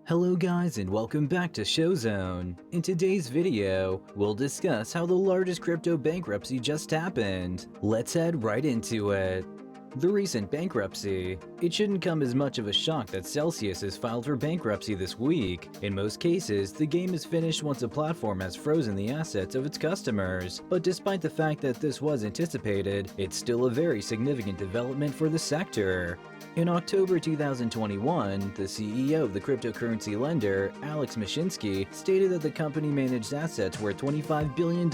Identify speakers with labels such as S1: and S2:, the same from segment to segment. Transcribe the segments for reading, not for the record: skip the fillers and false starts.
S1: Hello guys and welcome back to Showzone. In today's video, we'll discuss how the largest crypto bankruptcy just happened. Let's head right into it. The recent bankruptcy. It shouldn't come as much of a shock that Celsius has filed for bankruptcy this week. In most cases, the game is finished once a platform has frozen the assets of its customers. But despite the fact that this was anticipated, it's still a very significant development for the sector. In October 2021, the CEO of the cryptocurrency lender, Alex Mashinsky, stated that the company managed assets worth $25 billion.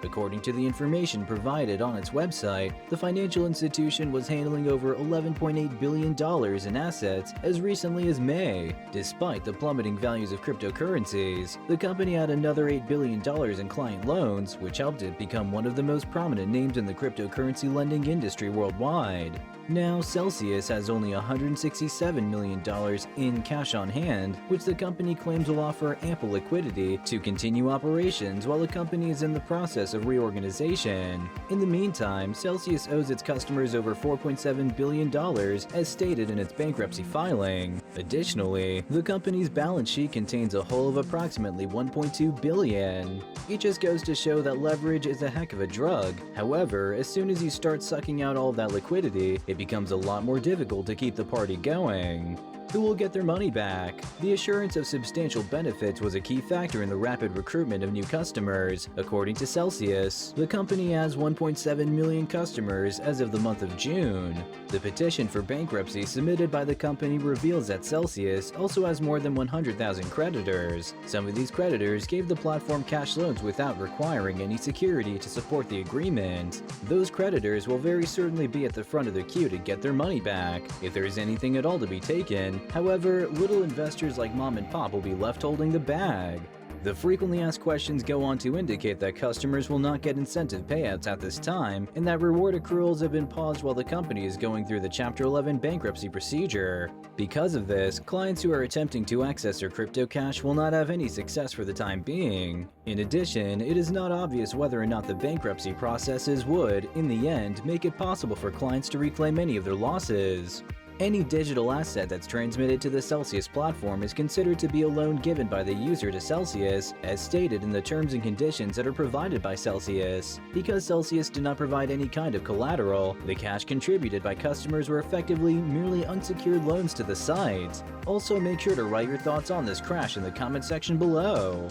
S1: According to the information provided on its website, the financial institution was handling over $11.8 billion in assets as recently as May. Despite the plummeting values of cryptocurrencies, the company had another $8 billion in client loans, which helped it become one of the most prominent names in the cryptocurrency lending industry worldwide. Now, Celsius has only $167 million in cash on hand, which the company claims will offer ample liquidity to continue operations while the company is in the process of reorganization. In the meantime, Celsius owes its customers over $4.7 billion as stated in its bankruptcy filing. Additionally, the company's balance sheet contains a hole of approximately $1.2 billion. It just goes to show that leverage is a heck of a drug. However, as soon as you start sucking out all of that liquidity, it becomes a lot more difficult to keep the party going. Who will get their money back? The assurance of substantial benefits was a key factor in the rapid recruitment of new customers. According to Celsius, the company has 1.7 million customers as of the month of June. The petition for bankruptcy submitted by the company reveals that Celsius also has more than 100,000 creditors. Some of these creditors gave the platform cash loans without requiring any security to support the agreement. Those creditors will very certainly be at the front of the queue to get their money back, if there is anything at all to be taken. However, little investors like mom and pop will be left holding the bag. The frequently asked questions go on to indicate that customers will not get incentive payouts at this time, and that reward accruals have been paused while the company is going through the Chapter 11 bankruptcy procedure. Because of this, clients who are attempting to access their crypto cash will not have any success for the time being. In addition, it is not obvious whether or not the bankruptcy processes would, in the end, make it possible for clients to reclaim any of their losses. Any digital asset that's transmitted to the Celsius platform is considered to be a loan given by the user to Celsius, as stated in the terms and conditions that are provided by Celsius. Because Celsius did not provide any kind of collateral, the cash contributed by customers were effectively merely unsecured loans to the site. Also, make sure to write your thoughts on this crash in the comment section below.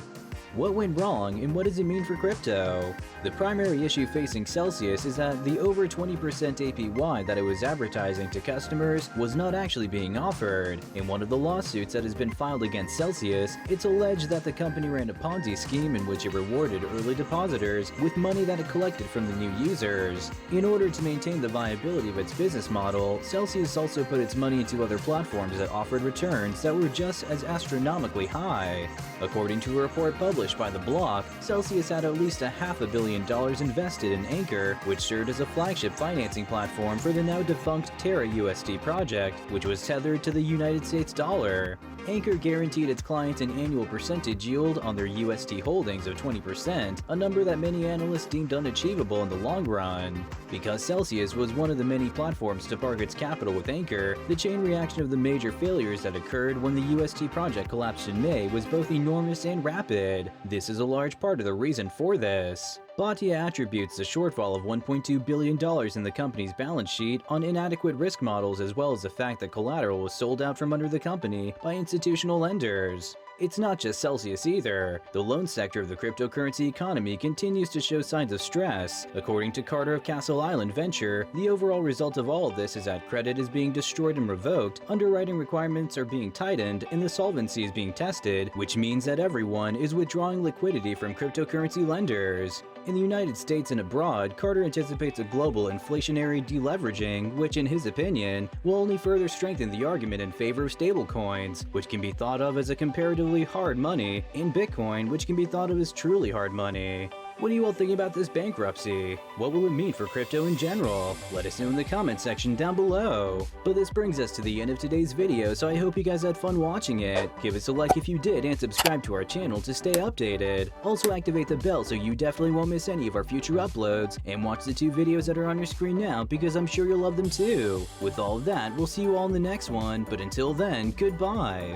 S1: What went wrong and what does it mean for crypto? The primary issue facing Celsius is that the over 20% APY that it was advertising to customers was not actually being offered. In one of the lawsuits that has been filed against Celsius, it's alleged that the company ran a Ponzi scheme in which it rewarded early depositors with money that it collected from the new users. In order to maintain the viability of its business model, Celsius also put its money into other platforms that offered returns that were just as astronomically high. According to a report published by The Block, Celsius had at least $500 million invested in Anchor, which served as a flagship financing platform for the now defunct Terra USD project, which was tethered to the United States dollar. Anchor guaranteed its clients an annual percentage yield on their USD holdings of 20%, a number that many analysts deemed unachievable in the long run. Because Celsius was one of the many platforms to park its capital with Anchor, the chain reaction of the major failures that occurred when the UST project collapsed in May was both enormous and rapid. This is a large part of the reason for this. Bhatia attributes the shortfall of $1.2 billion in the company's balance sheet on inadequate risk models, as well as the fact that collateral was sold out from under the company by institutional lenders. It's not just Celsius either. The loan sector of the cryptocurrency economy continues to show signs of stress. According to Carter of Castle Island Venture, the overall result of all of this is that credit is being destroyed and revoked, underwriting requirements are being tightened, and the solvency is being tested, which means that everyone is withdrawing liquidity from cryptocurrency lenders. In the United States and abroad, Carter anticipates a global inflationary deleveraging, which in his opinion, will only further strengthen the argument in favor of stablecoins, which can be thought of as a comparatively hard money, and Bitcoin, which can be thought of as truly hard money. What do you all think about this bankruptcy? What will it mean for crypto in general? Let us know in the comment section down below. But this brings us to the end of today's video, so I hope you guys had fun watching it. Give us a like if you did and subscribe to our channel to stay updated. Also activate the bell so you definitely won't miss any of our future uploads, and watch the 2 videos that are on your screen now because I'm sure you'll love them too. With all of that, we'll see you all in the next one, but until then, goodbye.